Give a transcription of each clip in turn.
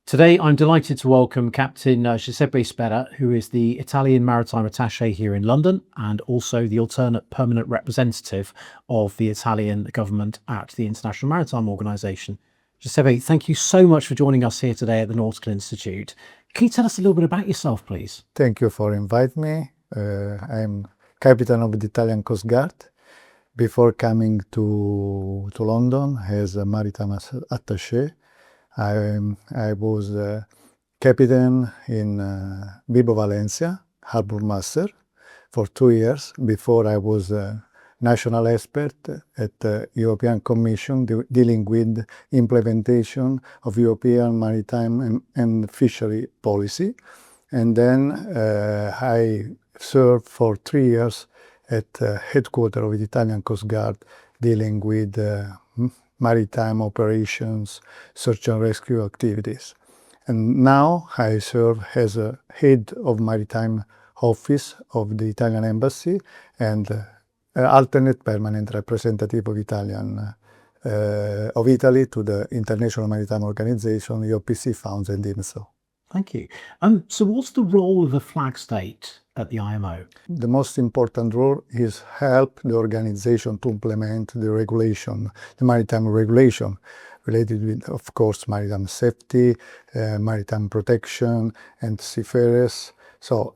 Today, I'm delighted to welcome Captain Giuseppe Spera, who is the Italian Maritime Attaché here in London and also the alternate permanent representative of the Italian government at the International Maritime Organization. Giuseppe, thank you so much for joining us here today at the Nautical Institute. Can you tell us a little bit about yourself, please? Thank you for inviting me. I'm captain of the Italian Coast Guard. Before coming to London as a Maritime Attaché, I was captain in Vibo Valencia, Harbour Master, for 2 years. Before I was a national expert at the European Commission dealing with implementation of European maritime and fishery policy. And then I served for 3 years at the headquarters of the Italian Coast Guard dealing with maritime operations, search and rescue activities. And now I serve as a head of maritime office of the Italian embassy and alternate permanent representative of Italy to the International Maritime Organization, IOPC Funds and IMSO. Thank you. So what's the role of a flag state at the IMO? The most important role is help the organization to implement the regulation, the maritime regulation, related with, of course, maritime safety, maritime protection, and seafarers. So,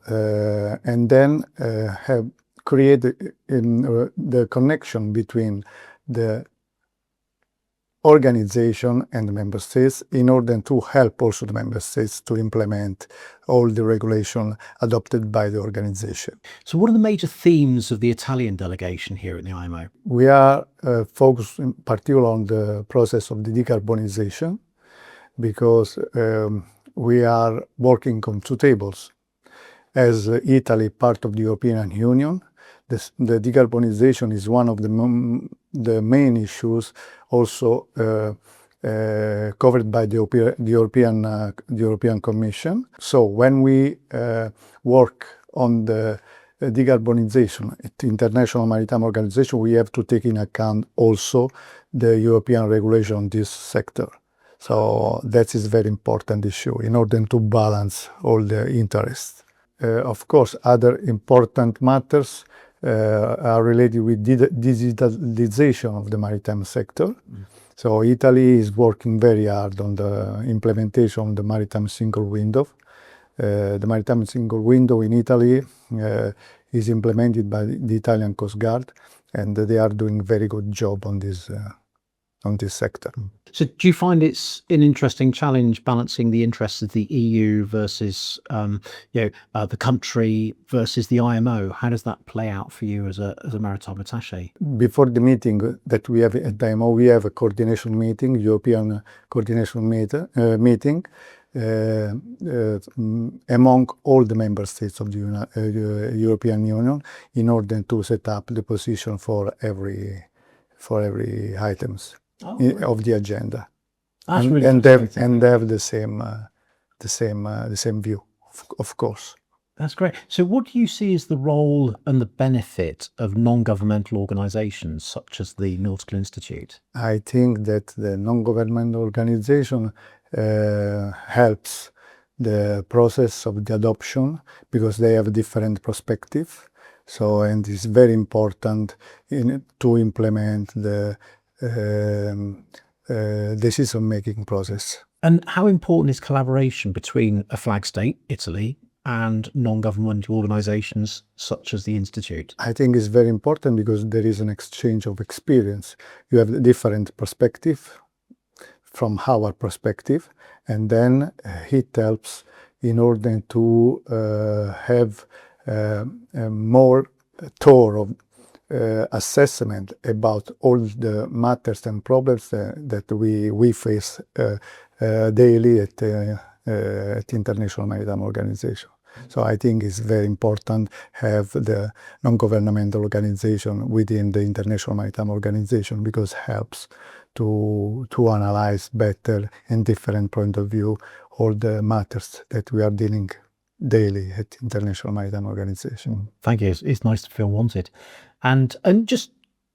and then have create the connection between the organization and the member states in order to help also the member states to implement all the regulation adopted by the organization. So what are the major themes of the Italian delegation here at the IMO? We are focused in particular on the process of the decarbonisation because we are working on two tables. As Italy, part of the European Union, the decarbonisation is one of the main issues also covered by the European Commission. So when we work on the decarbonisation at the International Maritime Organization, we have to take in account also the European regulation on this sector. So that is a very important issue in order to balance all the interests. Of course, other important matters are related with digitalisation of the maritime sector. So Italy is working very hard on the implementation of the maritime single window. The maritime single window in Italy is implemented by the Italian Coast Guard, and they are doing a very good job on this sector. So do you find it's an interesting challenge balancing the interests of the EU versus the country versus the IMO? How does that play out for you as a maritime attaché? Before the meeting that we have at the IMO, we have a coordination meeting, European coordination meeting among all the member states of the European Union in order to set up the position for every items. Of the agenda, Really and have the same view, of course. That's great. So what do you see as the role and the benefit of non-governmental organizations such as the Nautical Institute? I think that the non-governmental organization helps the process of the adoption because they have a different perspective. So, and it's very important to implement the decision-making process. And how important is collaboration between a flag state, Italy, and non-governmental organizations such as the Institute? I think it's very important because there is an exchange of experience. You have a different perspective from our perspective, and then it helps in order to have a more thorough assessment about all the matters and problems that we face daily at the International Maritime Organization. So I think it's very important to have the non-governmental organization within the International Maritime Organization because it helps to analyze better and different point of view all the matters that we are dealing daily at International Maritime Organization. Thank you. It's nice to feel wanted. And just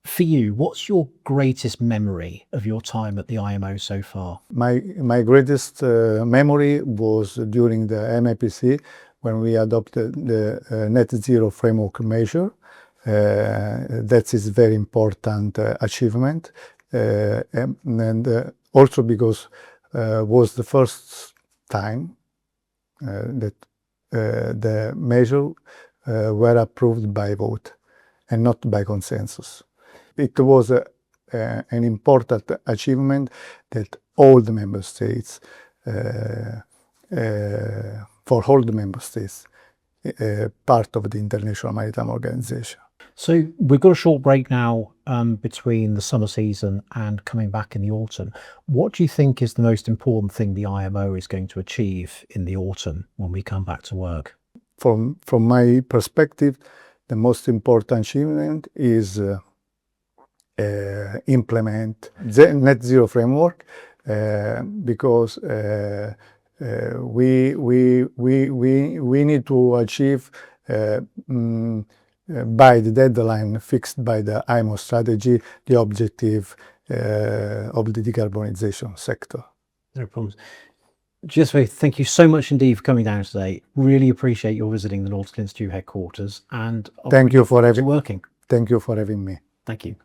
For you, what's your greatest memory of your time at the IMO so far? My greatest memory was during the MAPC when we adopted the net zero framework measure. That is very important achievement, and also because was the first time that the measure were approved by vote and not by consensus. It was an important achievement that all the member states, for all the member states, part of the International Maritime Organization. So we've got a short break now between the summer season and coming back in the autumn. What do you think is the most important thing the IMO is going to achieve in the autumn when we come back to work? From my perspective, the most important achievement is implement the net zero framework, because we need to achieve by the deadline fixed by the IMO strategy the objective of the decarbonization sector. No problems. Giuseppe, thank you so much indeed for coming down today. Really appreciate your visiting the Nautical Institute headquarters, and Thank you for working. Thank you for having me. Thank you.